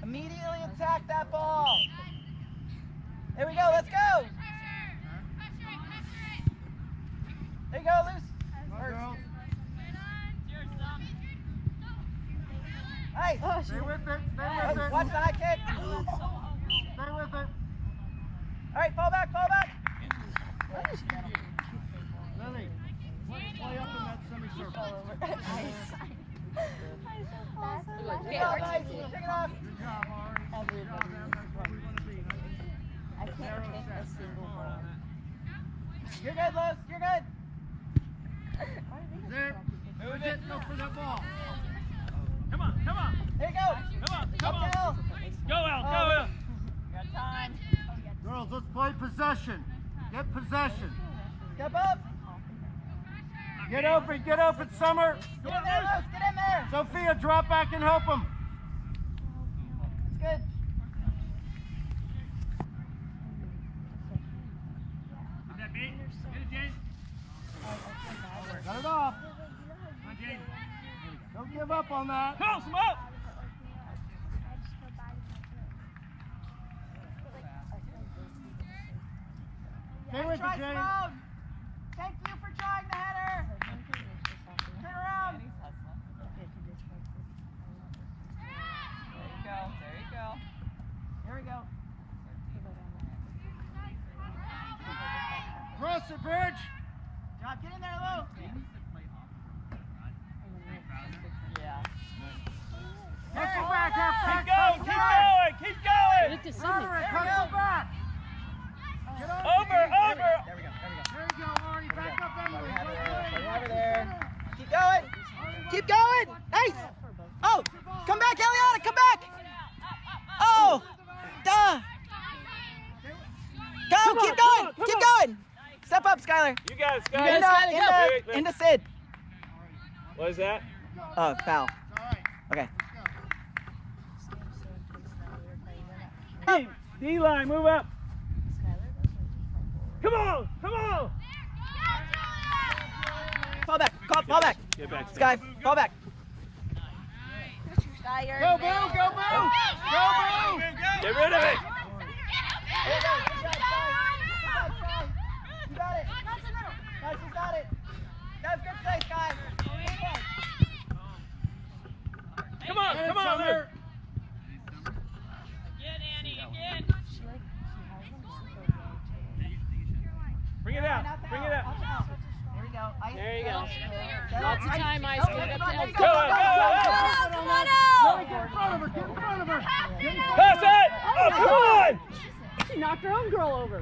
Immediately attack that ball. There we go, let's go. There you go, Luce. Nice. Stay with it, stay with it. Watch the high kick. Stay with it. All right, fall back, fall back. Lily, play up in that semicircle. Nice, take it off. Good job, Ari. Good job, Em. That's where we want to be. I can't kick a single ball. You're good, Luz, you're good. There. Move it. Go for that ball. Come on, come on. There you go. Come on, come Up on. to L. Go, Al, go, Al. Got time. Girls, let's play possession. Get possession. Step up. Get open, Summer. Get in there, Luz, get in there. Sophia, drop back and help him. That's good. Is that beat? Get it, James. Cut it off. Come on, James. Don't give up on that. Cross him up. Stay with it, Try James. Simone. Thank you for trying the header. Turn around. There you go. There we go. Cross it, Bridge. John, get in there, Lou. Yeah. Hustle back, Keep going, keep going, keep going. Look to Sydney. Roderick, hustle back. Get on Over, the knee. over. There we go. There you go, Arnie. Back up, Emily. Have it Let's there. play. Have it there. Keep going. Keep going. Nice. Oh, come back, Eliana. Come back. Oh, duh. Go. Come on, Keep come going. on, come Keep on. going. Step up, Skylar. You got it, Scott. Into Sid. What is that? Oh, foul. All right, Okay. let's go. D-line, move up. Come on, come on. Fall back. Fall back. Get back. Sky, fall back. Go, Boo. Go, Boo. Go, Boo. Get rid of it. There you go. Good job, Sky. Good job, Sky. You got it. Guys, you got it. That was good play, Sky. Come on, come on, Luke. Bring it out, bring it out. There we go. There you go. Lots of time, Ice. Get it up to Go, go, go. Come on out. Get in front of her. Get in front of her. Get in front of Pass her. it. Oh, come on. She knocked her own girl over.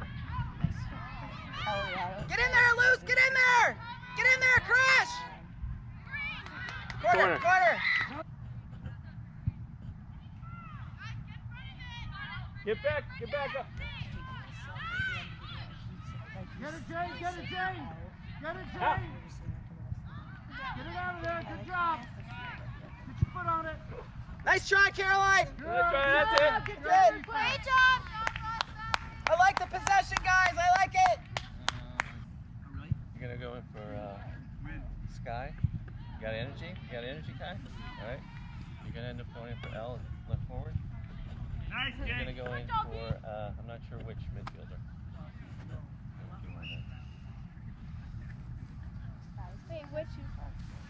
Get in there, Luce. Get in there. Get in there, Crash. Corner. Corner. Get back up. Get it, Jane. Get it, Jane. Get it, Out. Jane. Get it out of there. Good job. Get your foot on it. Nice try, Caroline. Good That's it. job. Good. Great job. I like the possession, guys. I like it. You're gonna go in for Sky. You got energy? You got energy, Kai? All right. You're gonna end up going in for L, left forward. Nice, You're gonna James. go in for I'm not sure which midfielder. Wait,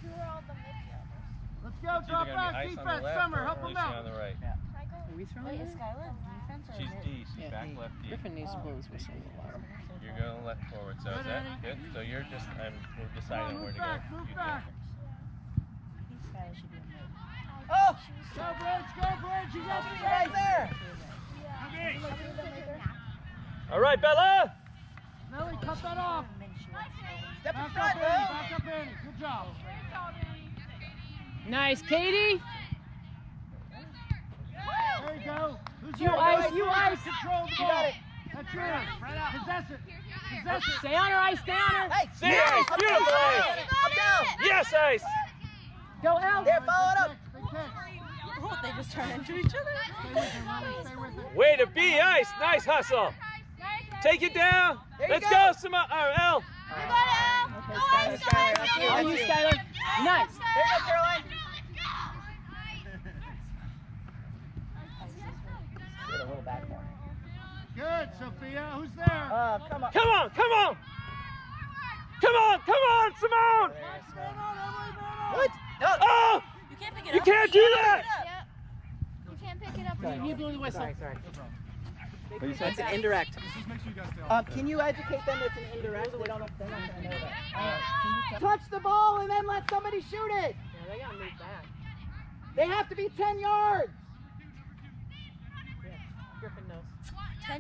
who are all the midfielders? Let's go. It's Drop either gonna be back. Ice on the Defense. left Summer, or help him Lucy out. on the right. Can I go? Are we throwing Wait, it? is Skylar defense or She's mid? D. She's back left D. Griffin needs to blow his whistle a while. You're going left forward. So is that good? So you're just we're deciding where Move to go. back. Move You back. I think Skylar should be a mid. Oh, Go, Bridge. Go, Bridge. You got the right there. All right, Bella. Nelly, cut that off. Step in Back front, up, Lou. Annie. Back up, Annie. Good job. Nice, Katie. There you go. Who's You your Ice, you Ice. Control the You ball. got it. That's yours. Possess it. Possess it. Stay on her, Ice. Stay on her. Hey, See, Ice. up Beautiful, down. Ice. Up down. Yes, Ice. Go, Elle. There, follow it up. Big kick. They just turn into each other. Stay with it, Ronnie. Stay with it. Way to be, Ice. Nice hustle. Take it down. There you Let's go. go, Simone. L. Skylar, Skylar, that's you, On that's you, you. Skylar. Nice. There you go, Caroline. Sophia, who's there? Come on. Come on, come on! Come on, come on, Simone! What? No. Oh! You can't pick it You up. can't do that! Yep. You can't pick it up. You blew the whistle. Sorry. What you It's an indirect. Just make sure you guys stay on. Can you educate them it's an indirect? They're not gonna know that. Touch the ball and then let somebody shoot it. Yeah, they gotta move back. They have to be 10 yards. Yeah, Griffin knows.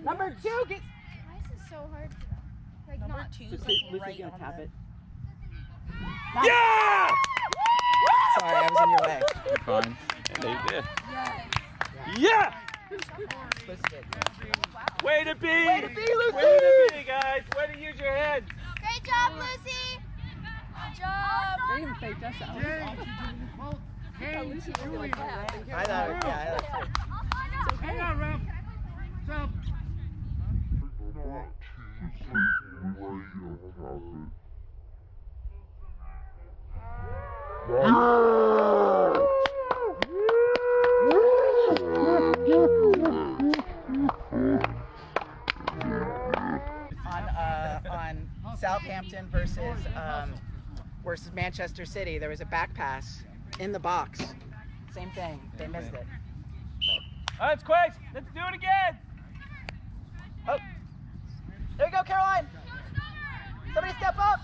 Number 2 gets. Why is this so hard for them? Like Number not. 2's Lucy's like right gonna on tap the... it. Yeah! Sorry, I was in your way. Fine. They did. Yeah! Twisted. Way to be! Way to be, Lucy! Way to be, guys! Way to use your head! Great job, Lucy. Good job. They even faked us out. Well, Kane, Julie. I thought, yeah, I thought too. Hang on, ref. So, On Southampton versus Manchester City, there was a back pass in the box. Same thing. They missed it. All right, Quags, let's do it again! Oh, there you go, Caroline. Somebody step up.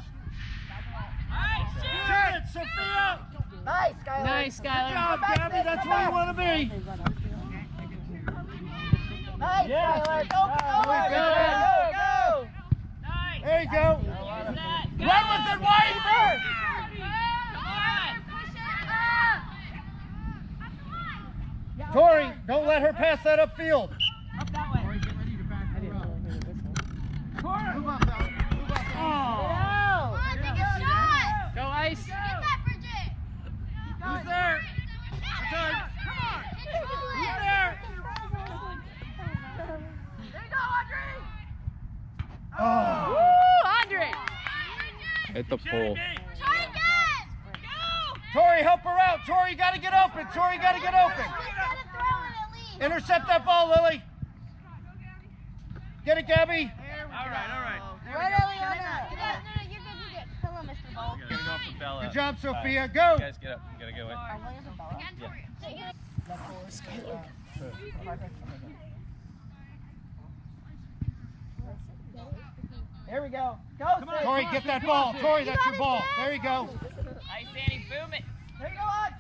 shoot it, Sophia. Nice, Skylar. Nice, Good Skylar. job, Gabby. That's where you want to be. Nice, Yes. Skylar. Go. There you go. Run with it, White. Tori, don't let her pass that upfield. Up that way. I didn't really hear the whistle. Move up, Ellen. Move up. Come on, take a shot. Go, Ice. Get that, Bridget. Who's there? That's right. Come on. Who's there? Oh. Woo, Andre. Hit the pole. Try again. Go. Tori, help her out. Tori, you got to get open. Tori, you got to get open. He's gonna throw it at least. Intercept that ball, Lily. Get it, Gabby. All right. Right, Eliana. No, you're good. Hello, Mr. Ball. We're gonna go for Bella. Good job, Sophia. Right. Go. You guys get up. You gotta go in. There we go. Go, Sid. Tori, get that ball. Tori, that's your ball. There you go. Nice, Sandy. Boom it. There you go, Audrey.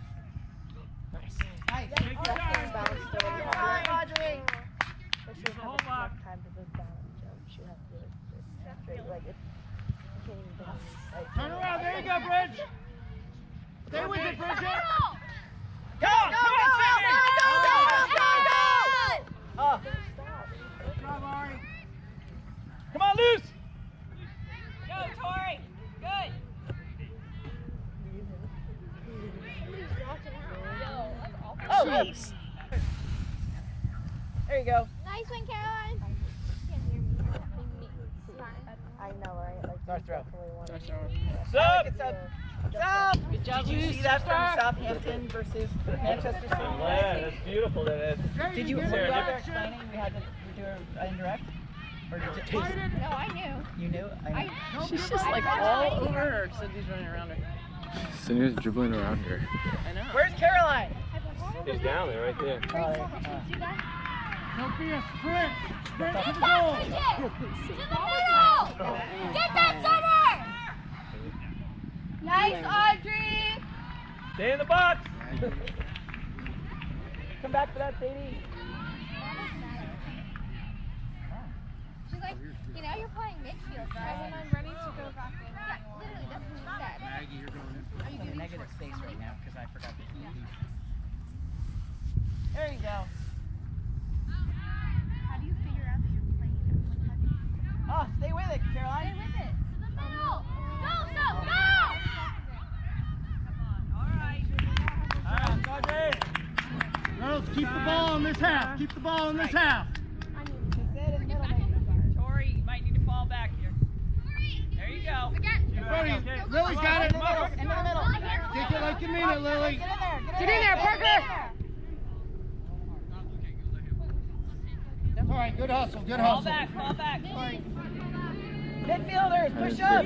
Nice. Take your time. Audrey. Hold on. Turn around. There you go, Bridge. Stay with it, Bridget. Go. Oh. Good job, Ari. Come on, Luce! Go, Tori. Good. Oh, Jeez. there you go. Nice one, Caroline. I know, right? Like, It's our throw. Sub! It's up. Stop. Good job, Did you Luce. see that from Southampton versus Manchester City? Yeah, that's beautiful. That is. Did you, were you out there explaining we had to do an indirect? Or did you, No, I knew. you knew? I knew. She's just like all over her. Cindy's running around her. Cindy's dribbling around her. I know. Where's Caroline? He's down there, right there. Sophia, sprint. Sprint to the goal. To the middle. Get that, Summer. Nice, Audrey. Stay in the box. Come back for that, Sadie. She's like, you're playing midfield, right? When I'm ready to go back in. Yeah, literally, that's what she said. Maggie, you're going in. I'm in a negative space right now because I forgot to eat. There you go. How do you figure out that you're playing it? Oh, stay with it, Caroline. Stay with it. To the middle. Go, go, go! Girls, keep the ball in this half. Keep the ball in this half. Tori, you might need to fall back here. There you go. Again. Buddy, Lily's got it. Into the middle. Take it like you mean it, Lily. Get in there, Parker. Tori, right, good hustle, good Fall hustle. back, fall back. Midfielders, push up.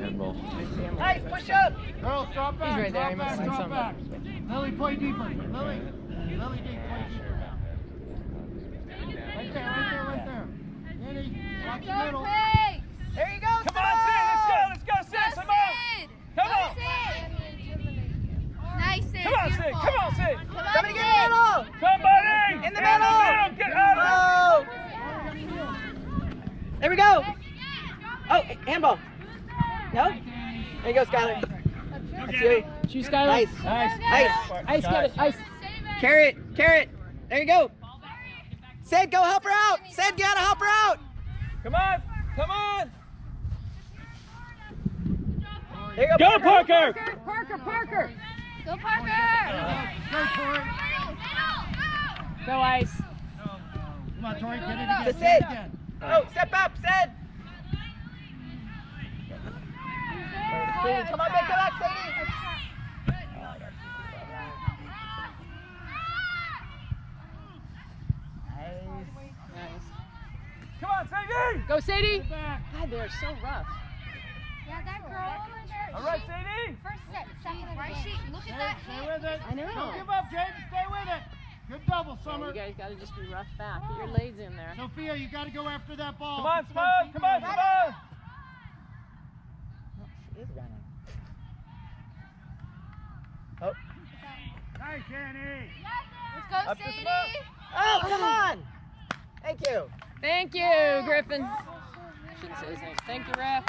Nice, push up. Girls, drop back, He's right there, drop he must back, have drop back. something. Lily, play deeper. Lily, Lily, deep, play deeper now. Right there, right there, right there. Annie, watch the middle. There you go, Come on, Sid. Let's go, Sid. Simone. Come on. Nice, Sid. Come on, Sid. Come on, Sid. Somebody get in the middle. Somebody. In the middle. Get out of Oh. There we go. Oh, handball. No? There you go, Skylar. That's you. Shoot, Skylar. Nice. Nice. Ice, get it. Ice. Carrot. There you go. Sid, go help her out. Sid, gotta help her out. Come on. Come on. There you go, Go, Parker. Parker. Go, Parker. Go, Tori. Go, Ice. Come on, Tori, get it again. To Get it Sid. again. Oh, step up, Sid. Come on, back, go back, Sadie. Come on, Sadie. Go, Sadie. Back. God, they're so rough. Yeah, that girl over there. All right, Sadie. First set, second of the game. Look at that Stay hit. with it. I know. Don't give up, Jaden. Stay with it. Good double, Yeah, Summer. you guys got to just be rough back. Get your legs in there. Sophia, you got to go after that ball. Come on, It's Simone. keep Come on, going. Simone. She is running. Nice, Annie. Let's go, Up to Sadie. Simone. Oh, come on. Thank you. Thank you, Griffin. Shouldn't say his name. Thank you, ref.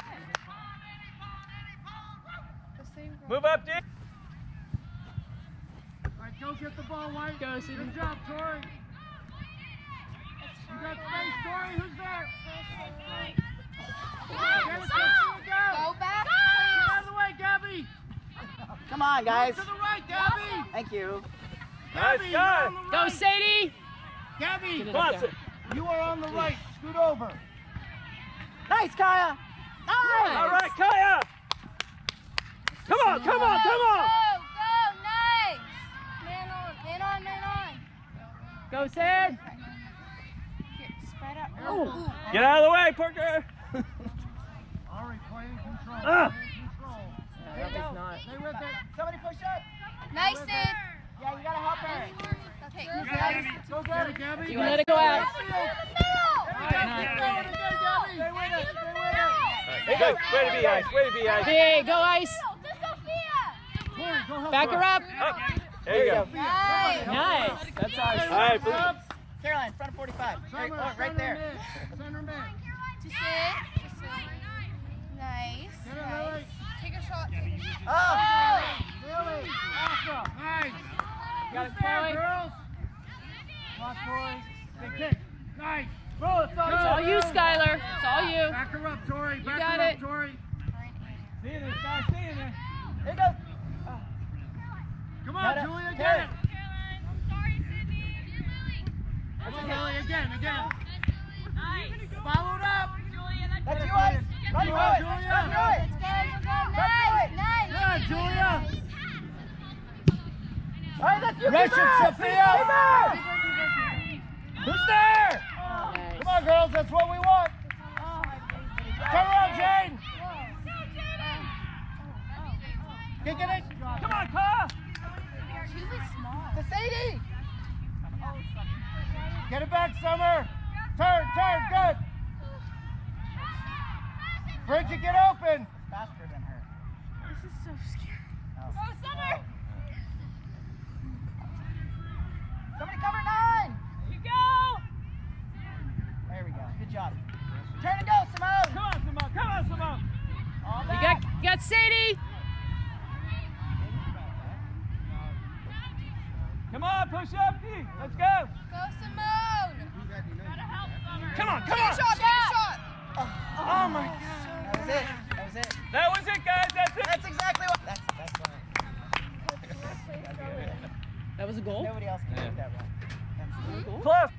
Move up, D. All right, go get the ball, White. Go, Sadie. Good job, Tori. You got space, Tori. Who's there? Get it, go. Go back, Get out of please. the way, Gabby. Come on, guys. To the right, Gabby. Thank you. Nice Gabby, guy. you're on the Go, right. Sadie. Gabby, Get it Come on, up there. Sid. you are on the right. Scoot over. Nice, Kaya. Nice. All right, Kaya. Come on, come on, come on. Go, nice. Man on. Go, Sid. Here, spread out. Ooh. Get out of the way, Parker. Ari, play in control. Ah. Play in control. That was not. Stay with it. Somebody push up. Nice, Sid. Yeah, you gotta help her. Okay, Go get it, Gabby. You let it go out. Keep going again, Gabby. Stay with it. Stay with it. Hey, guys, way to be, Ice. Way to be, Ice. Hey, go, Ice. Tori, go help Back her up. Up. There you go. Nice. Nice. That's ours. All right, please. Caroline, front of 45. Right, Summer, oh, right there. Center mid. To Sid. Nice. Get it, Lily. Take a shot. Oh. Lily. Awesome. Nice. Got it, Who's there, Chloe. girls? Watch, boys. Big kick. Nice. Bro, it's It's all you, Skylar. It's all you. Back her up, Tori. Back got her it. up, Tori. See you there, Sky. See you there. There you go. Come on, Got it. Julia, Got get it. it. Come on, Lily, again. Follow it up. That's you, Ice. Run through it. Julia. Run through it. Good, Julia. All right, that's you. Rush it, Sophia. Who's there? Nice. Come on, girls, that's what we want. Turn around, Jane. Kicking it. Come on, Kyle. She was small. To Sadie. Get it back, Summer. Turn, good. Bridget, get open. Faster than her. This is so scary. Oh. Go, Summer. Somebody cover 9. There you go. There we go. Good job. Turn and go, Simone. Come on, Simone. Come on, Simone. All You back. got Sadie. Come on, push up, D. Let's go. Go, Simone. Come on, come Take a on. shot. Take a shot. Oh my God. That was it. That was it. That was it, guys. That's it. That's exactly what. That's fine. That was a goal. Nobody else can make that one. That's Close.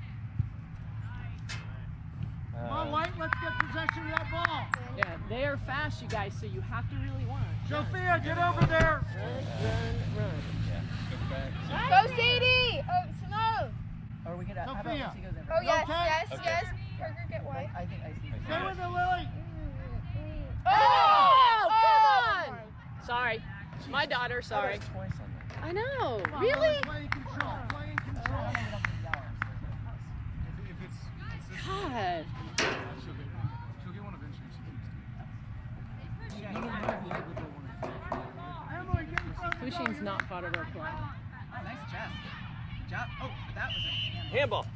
Come on, White, let's get possession of that ball. Yeah, they are fast, you guys, so you have to really want it. Sophia, get over there. Run. Yeah, go back. Go, Sadie. Oh, Simone. Or we could. How about Sophia. once he goes in? Oh, yes, Okay. yes, Okay. yes. Parker, Heather, sorry. Oh, twice on that. I know. Come on, Really? Play in control. Play in control. God. She'll get one eventually. She Emily, get in front of the goal. Pushing's not part of our plan. Oh, nice chest. Good job. Oh, but that was a Handball. he's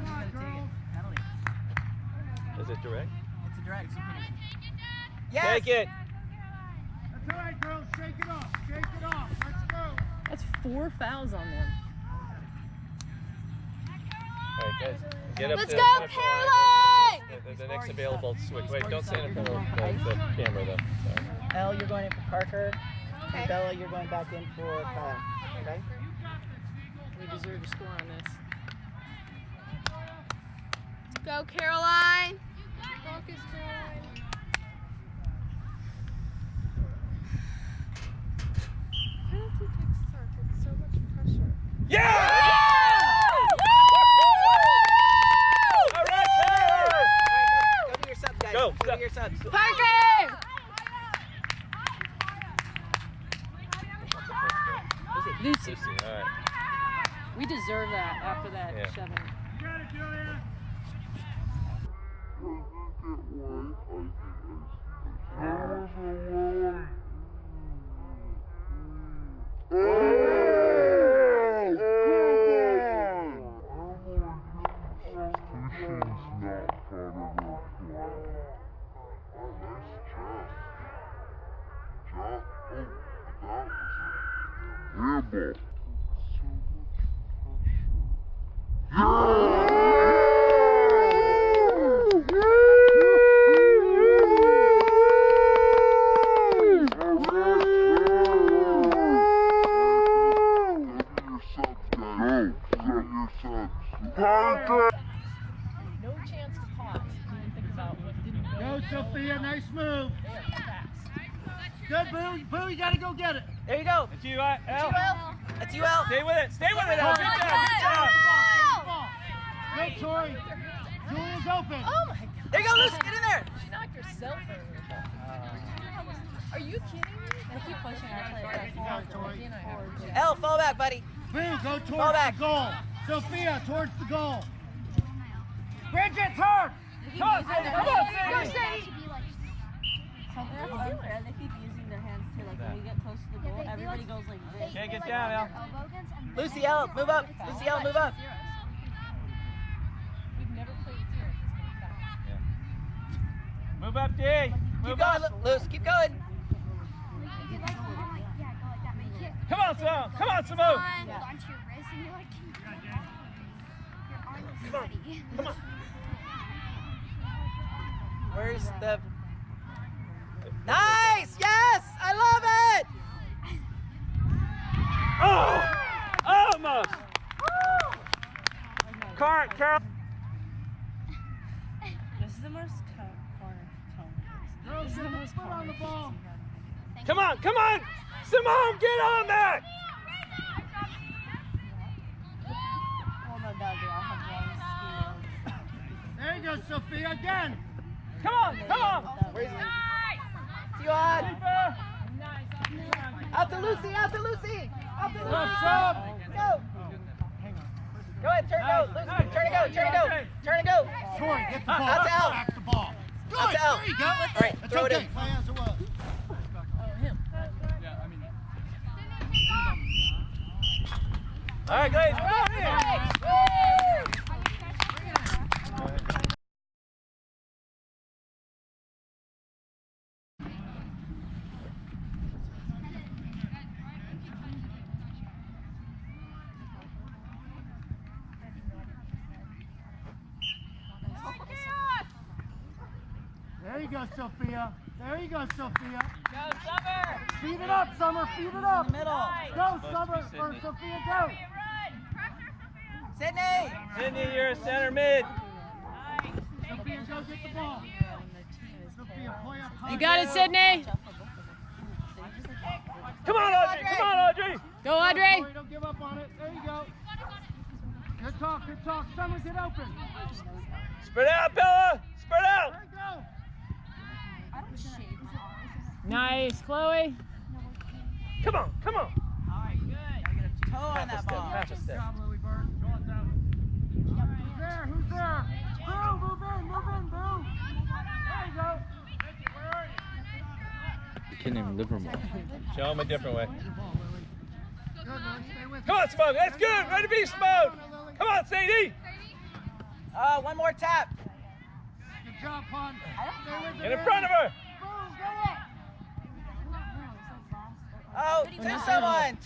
gonna take it. Penalty. Is it direct? It's a direct. Yes. Take it. That's all right, girls. Shake it off. Shake it off. Let's go. That's 4 fouls on them. All right, guys. Get up Let's to go, the touch line. Caroline! The next available switch. Wait, don't stand in front of the camera though. Sorry. Elle, you're going in for Parker. And Bella, you're going back in for Kyle. Okay? We deserve a score on this. Go, Caroline! Focus, Caroline. Penalty kicks suck. It's so much pressure. Yeah! All right, Kara! Go to your subs, guys. Go, Go to your subs. Parker! Lucy, Lucy, all right. we deserve that after that Yeah. shoving. You got it, Julia. No chance to pause. Even think about what didn't Go, Sophia. Nice move. Good, Boo. Boo, you got to go get it. There you go. It's you, Elle. That's you, Elle. Stay with it. Stay with it, Elle. Good job. Good job. Go, Tori. Julia's open. Oh my God. There you go, Lucy. Get in there. She knocked herself over. Are you kidding me? They keep pushing our players. You got it, Tori. Elle, fall back, buddy. Boo, go Fall towards back. the goal. Sophia, towards the goal. Bridget, turn. Come on, Sadie. Come on, Sadie. They keep using their hands too. Like when we get close to the goal, everybody goes like this. Can't get down, Elle. Lucy, Elle, move up. Lucy, Elle, move up. We've never played zero. Move up, D. Keep Move going, up. Luce. Keep going. Come on, Simone. Come on, Simone. Hold onto your wrist and you're like, your arm is sweaty. Come on. Where's the... Nice! Yes! I love it! Oh! Almost. Carl. This is the most corner tone. Girls, get the foot on the ball. Come on, come on. Simone, get on that. Well, no doubt they all have long skills. There you go, Sophia, again. Come on, come on. Where's you on? Out to Lucy, out to Lucy! Out to Lucy! Go! Go ahead, turn and go! Lucy, turn and go, turn and go! Turn and go! Tori, get the ball. Out to Elle. Back the ball. Good, Out to Elle. there you go. All right, That's throw it okay. in. Play as it was. All right, guys, come on in. There you go, Sophia. There you go, Sophia. Go, Summer! Feed it up, Summer. Feed it up. Middle. Go, Summer. Or Sophia, go. Sydney! Sydney, you're a center mid. Sophia, go get the ball. Sophia, play up high. You got it, Sydney. Come on, Audrey. Come on, Audrey. Go, Audrey. Tori, don't give up on it. There you go. Good talk, good talk. Summer, get open. Spread out, Bella. Spread out. There you go. Nice, Chloe. Come on, come on. All right, good. Gotta get a toe on that ball. Half a step. Good job, Lily Bird. Go on down. Who's there? Who's there? Boo, move in, boo. There you go. Where are you? You can't even live more. Show him a different way. Good, Lily. Stay with Come on, Simone. That's good. Ready to be Simone. Come on, Sadie. One more tap. Good job, Pun. Stay with In front of her. Boom, go up. Oh, to someone.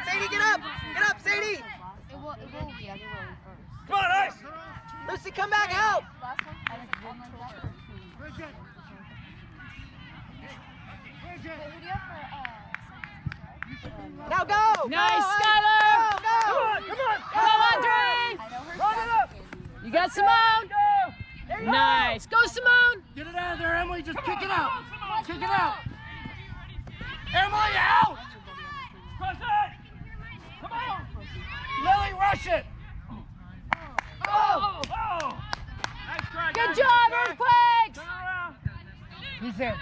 Sadie, get up. Get up, Sadie. It will be the other way first. Come on, Ice. Lucy, come back, help. Last one? Bridget. Wait, who do you have for, Now go. Nice, Go, Skylar. Go. Come on. Go, Andre! I know her Run it up. You got Simone? Nice. Go, Simone! Get it out of there, Emily. Just kick it out. Kick it out. Emily, out. Cross it. Come on. Lily, rush it. Oh. Nice try, Good guys. job, Turn Earthquakes! around. He's in.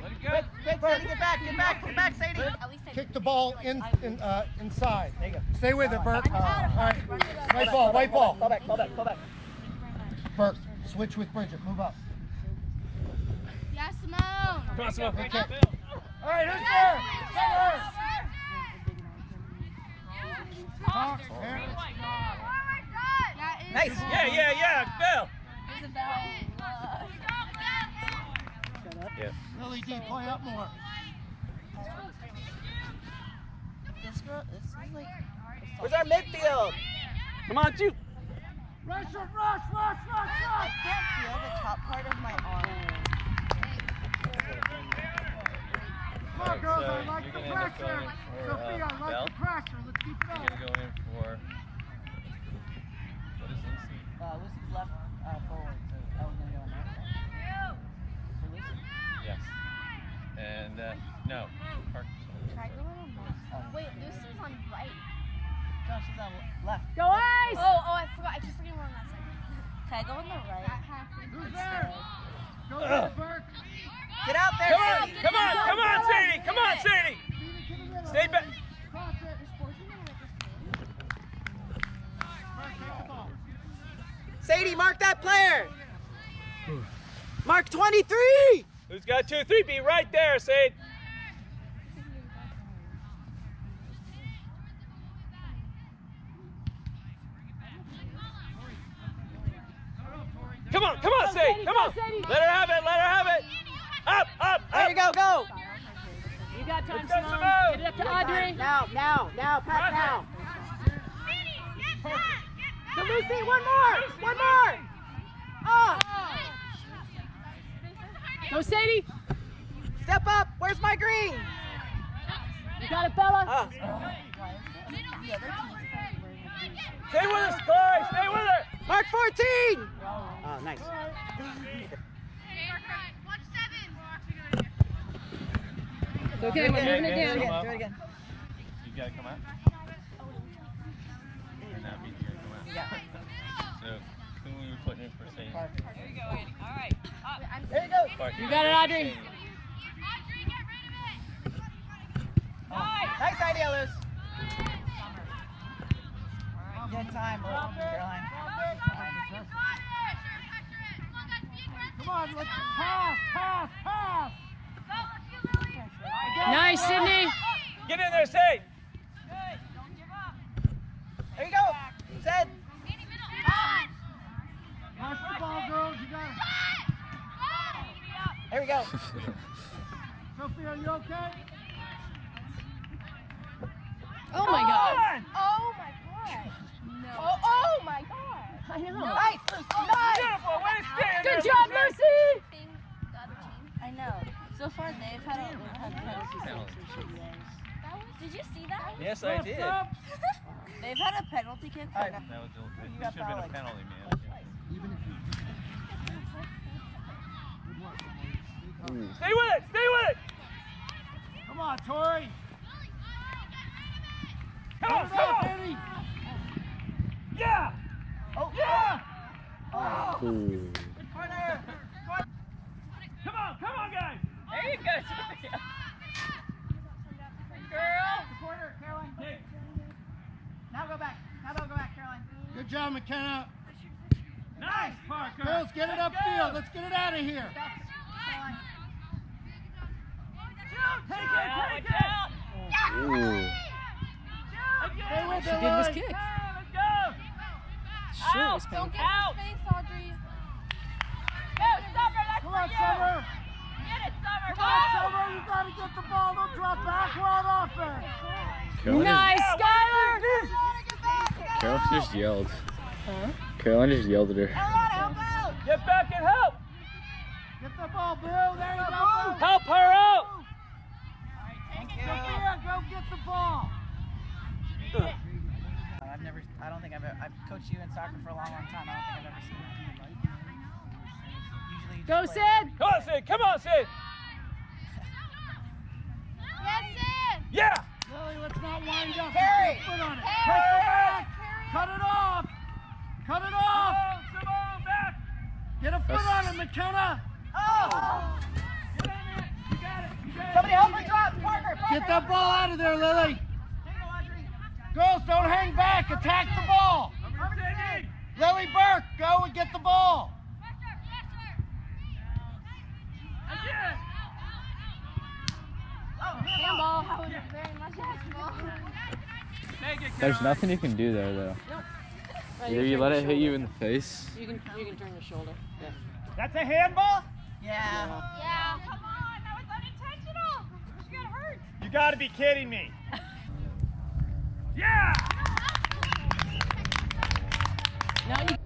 Let it go. Good, Sadie, get back, Sadie. at least I Kick the ball inside. There you go. Stay with it, Burke. All right. White ball. Call back. Burke, switch with Bridget. Move up. Yeah, Simone. Come on, Simone. Okay. All right, who's there? Center. Talk. There. Nice. Yeah, Bill. Isabel. Yeah. Lily D, play up more. This is like. Where's our midfield? Come on, two. Rush. I can't feel the top part of my arm. Come on, girls. I So like you're the gonna end up pressure. going for, Sophia, I like Bell. the pressure. Let's keep it You're up. gonna go in for what is Lucy? Lucy's left forward, so I was gonna go on that side. For Lucy? Yes. And no, Park. Try going on left. Wait, Lucy's on right. No, she's on left. Go, Ice! Oh, I forgot. I keep forgetting we're on that side. Can I go on the right? That half. Who's there? Go with it, Burke. Get out there, Come on, Sadie. come on, Sadie. Come on, Sadie. Feed it to the middle. Stay back. Cross it. Burke, take the ball. Sadie, mark that player. Mark 23. Who's got 2, 3? Be right there, Sadie. Come on, Sadie. Come on. Let her have it. Up. There you go. You got time, Let's go, Simone. Simone. Get it up to Audrey. Now, Pat, now. To Lucy, one more. Oh, Go, Sadie. step up. Where's my green? You got it, Bella. Oh, The other team's probably wearing a blue shirt. Stay with us, guys. Stay with her. Mark 14. Oh, nice. It's okay, we're moving it Do it down. again. You gotta come out. And that means you gotta come out. Yeah. So who we were putting in for Sadie? There you go, Andy. All right. There you go. Park. You got it, Audrey. Sadie. Nice idea, Luz. Good time, Caroline. Come on, let's pass. Nice, Sydney. Get in there, Sadie. There you go. Zed. Pass the ball, girls. You got it. There we go. Sophia, are you okay? Oh my God. Oh my god. No. Oh my god. I know. Nice, Lucy. Nice. Beautiful. Way to stand Good there, job, Lucy. Lucy. Thing, the other team. I know. So far, they've had penalties Penalty. since she was. Did you see that? Yes, I did. They've had a penalty kick. All right. That was it should got have been a fouled. penalty, man. Stay with it. Come on, Tori. Come on. Baby. Yeah. Oh. Yeah. Good corner. Come on, guys. There you go, Sophia. job, McKenna. Nice, Parker. Girls, get it upfield. Let's get it out of here. Take it. Ooh. Stay with She it, did was Lily. kick. Let's go. Sure was Don't painful. get in space, Audrey. Go, Summer, that's Come for on, you. Summer. Get it, Summer. Come on, Summer. You got to get the ball. Don't drop back. We're on offense. Nice, Skylar! Carol just yelled. Huh? Caroline just yelled at her. Get back and help. Get the ball, Bill. There you go. Help her out. Sophia, go get the ball. I don't think I've coached you in soccer for a long, long time. I don't think I've ever seen it. Usually you Go, just play- Sid! Come on, Sid. Come on, Sid. Yes, Sid. Yeah. Lily, let's not wind up. Carry. Just put on it. Carry. Push it back. Cut it off. Cut it off. Simone, back. Get a foot on it, McKenna. Oh! Get in there. You got it. Somebody help her drop. Parker. Get that ball out of there, Lily. Take it, Audrey. Girls, don't hang back. Attack the ball. Cindy. Lily Burke, go and get the ball. Again. Handball. That was very much a ball. Take it, There's Caroline. nothing you can do there, though. Right, Either you turn let your it hit you shoulder. in the face. You can turn your shoulder. Yeah. That's a handball? Yeah. Yeah. Come on, that was unintentional. She got hurt. You got to be kidding me. Yeah! Now you.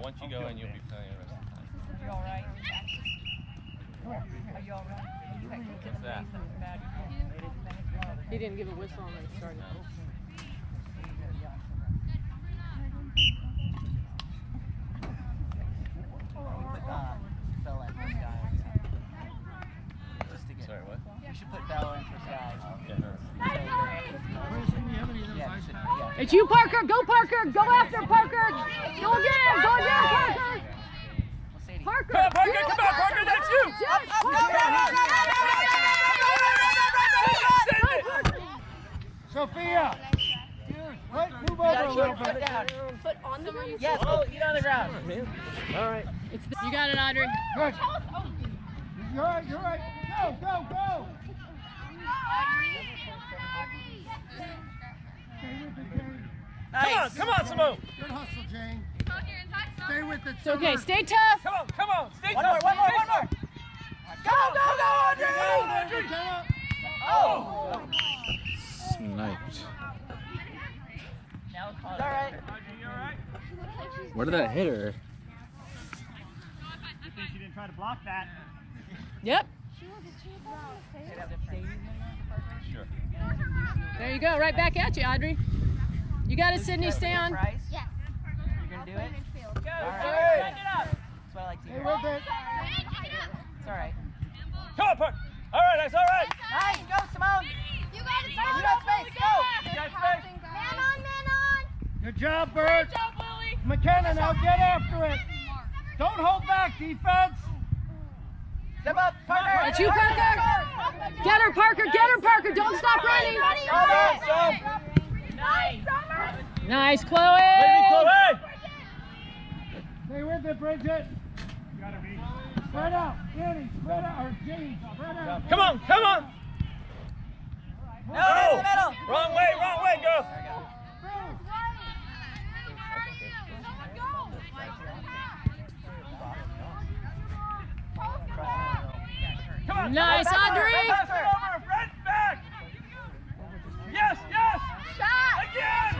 Once you go in, you'll be playing the rest of the time. You all right? Are you all right? What's that? He didn't give a whistle when they started. Bell in for Sky. Just to get. Sorry, what? You should put Bell in for Sky. Yeah. Yeah, you should. Yeah. It's you, Parker. Go, Parker. Go after Parker. Go again. Go again, Parker. Sadie. Parker. Come on, Parker. Come on, Parker. That's you. Yes, Parker. Sophia. Wait, move over a little Foot bit. down. Foot on the ground. Yes. Oh, eat on the ground. All right. You got it, Audrey. Good. You're right, you're right. Go, go, go. Stay with it, Jane. Come on, Simone. Good hustle, Jane. Stay with it, It's okay. Summer. Stay tough. Come on. Stay One more, tough. one more, one more. Go, Audrey! McKenna. Oh! Sniped. Now it's It's all right. You all right? Where did that hit her? Good thing she didn't try to block that. Yep. Sure. There you go. Right back at you, Audrey. You got it, Sydney. Stay on. Price? Yes. You're going to do it? Go, All right. stand it up. That's what I like to Stay hear. with it. It's all right. Come on, Parker. All right, that's all right. Nice. Go, Simone. You got it. You got space. Go. Man on, man on. Good job, Bert. Good job, Lily. McKenna, now get after it. Don't hold back, defense. Step up, Parker. It's you, Parker. Get her, Parker. Get her, Parker. Don't stop running. Nice. Nice, Chloe. Lady Chloe. Stay with it, Bridget. Spread out. Annie, spread out. Or James, spread out. Come on. No, in the middle. Wrong way, go. Come on. Nice, Audrey. Pass it over. Right back. Yes. Shot. Again.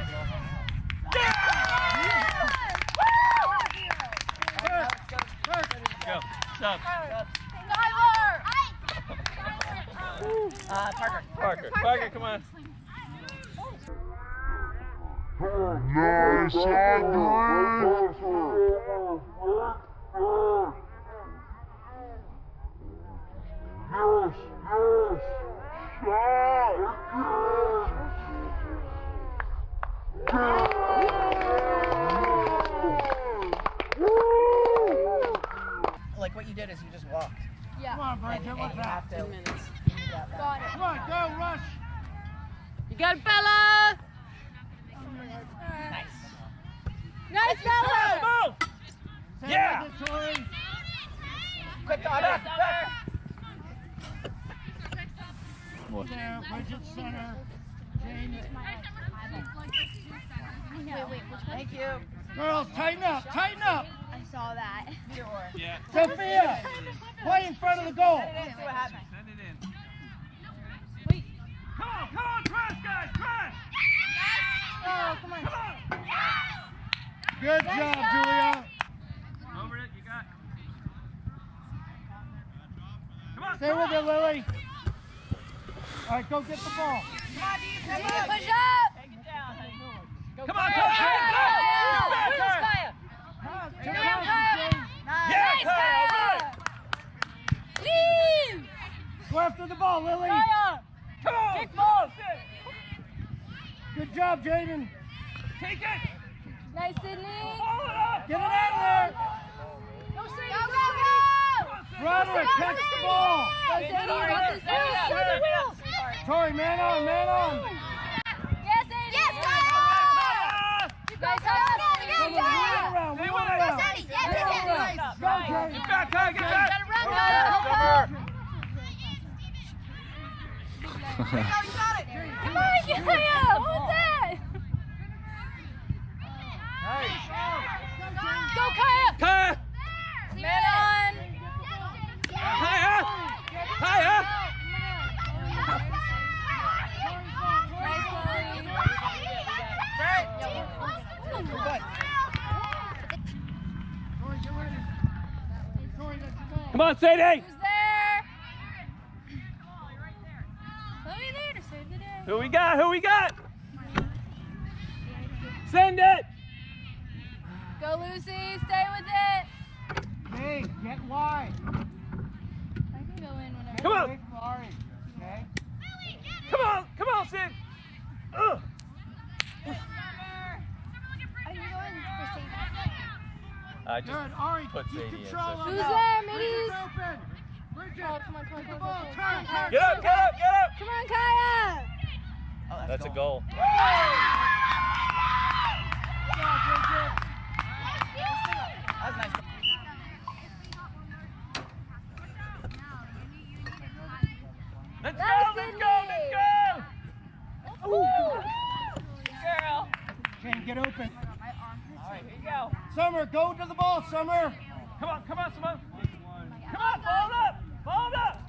Go. Stop. Skylar. Parker. Parker, come on. Nice, Like what you did is you just walked. Yeah. Come on, Bridget, And what's you that? have to. 10 minutes. Got it. Come on, go, rush. You got it, Bella! Nice. Nice, Bella! Move! Stay Yeah. with it, Tori. Quick, back. What? There, Bridget, center. James. Wait, which one? Thank you. Girls, tighten up, tighten up. I saw that. Yeah. Sophia, play in front of the goal. Send it in, see what happens. Send it in. Come on, crash, guys, crash! Oh, come on. Come on! Good job, Julia. Over it, you got. Come on, Stay with it, Lily. All right, go get the ball. Push up! Take it down, honey. Go, Come on, Kaya. Kaya, Kaya. Kaya. Where's Kaya? Two Down, passes, Kaya. James. Yeah, Nice, Kaya, Kaya. right. Leave! Go after the ball, Lily. Kaya. Come on! Kick ball. Good job, Jaden. Take it! Nice, Sydney. Hold it up! Get it out of there. Go, go, Broderick, catch the ball. Go, Sadie, you got this. There you go. Go, Wheels. Tori, man on, man on. Yes, Sadie. Yes, Kaya. Nice, Kaya. Come on, move it around, move it around. Sadie, yes, Move it yes, around. yes. Go, Jaden. Get back, Kaya, get back! Gotta run, Summer. Kaya. You got it. Come on, Kaya. What was that? Nice. Go, Kaya. Kaya! Man on. Kaya! Kaya! Nice, Chloe. Good. Tori, get ready. Tori, that's the ball. Come on, Sadie! Who's there? Chloe there to save the day. Who we got? Who we got? Send it! Go, Lucy. Stay with it. Hey, get wide. I can go in whenever. Come on! Wait for Ari, okay? Come on, Sid! Ugh. I can go in for safety. I just Good, Ari, put keep Sadie in. control So of Who's that. there, Bridget's Middies? open. Bridget, Oh, come on, come on, get the come on, ball, come on, turn, come on. turn. Get up, get up, get up! Come on, Kaya. Oh, that's a goal. Good job, Bridget. That was nice. Let's Nice, go, let's go, let's go! Girl. Jane, get open. All right, here you go. Summer, go to the ball, Summer. Come on, Simone! Come on, fold up! Fold up!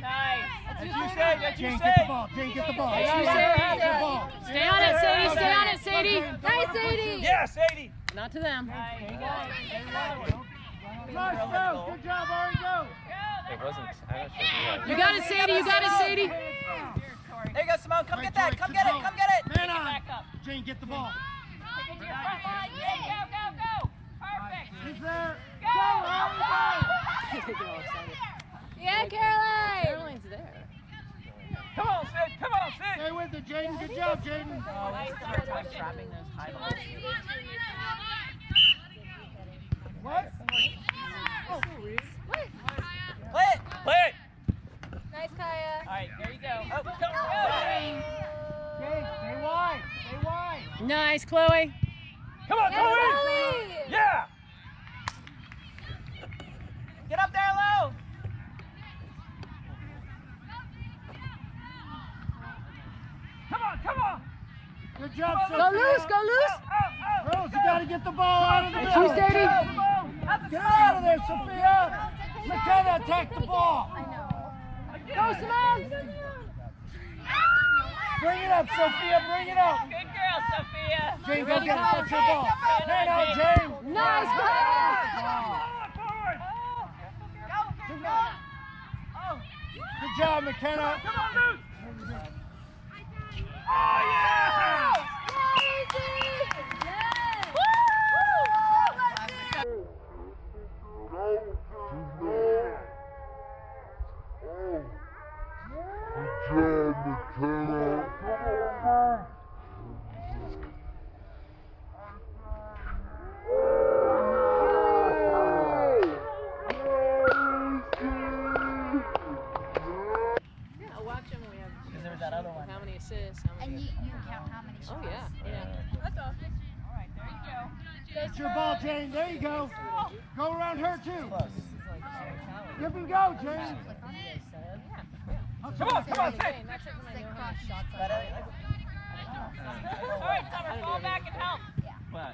Nice. That's you, Sadie, that's you, Jane, get the Sadie! ball. Jane, get the ball. Hey, Jane, Sadie. get the ball. Stay on it, Sadie. Stay on it, Sadie. Nice, Sadie. Yeah, Sadie! Not to them. Nice. Rush, go. Good job, Ari, go. It wasn't. I'm not sure who had it. You got it, Sadie. You got it, Sadie. There you go, Simone. Come Right, get that. Tori, Come get it. control. Come get it. Man on. Back up. Jane, get the ball. Take it to your front line. Yeah, go, go, go. Perfect. He's there. Go, Ari, Yeah, Caroline. Caroline's there. Come on, Sid! Come on, go. Sid! Stay with it, Jaden. Good job, Jaden. Nice. Trapping those high balls. What? Play it. Play it! Nice, Kaya. All right, there you go. Oh, Go. Jane, stay wide. Stay wide. Nice, Chloe. Come on, Yeah, Chloe! Chloe. Yeah! Get up there, low. Come on! Good job, Go Sophia. loose. Go loose. Girls, you got to get the ball out of the That's you, middle. Sadie. Get out of there, Sophia. McKenna, attack the ball. Go, Simone. Bring it up, Sophia. Bring it up. Good girl, Sophia. Jane, go get it. That's your ball. Man out, Jane. Nice, Kaya. Good job, McKenna. Come on, Luke! Oh, yeah! then you count how many shots. Oh yeah, yeah. That's all. All right, there you go. It's your ball, Jane. There you go. Go around her, too. Give and go, Jane. Come on, That's it when I know how many shots I have. All right, Summer, fall back and help. But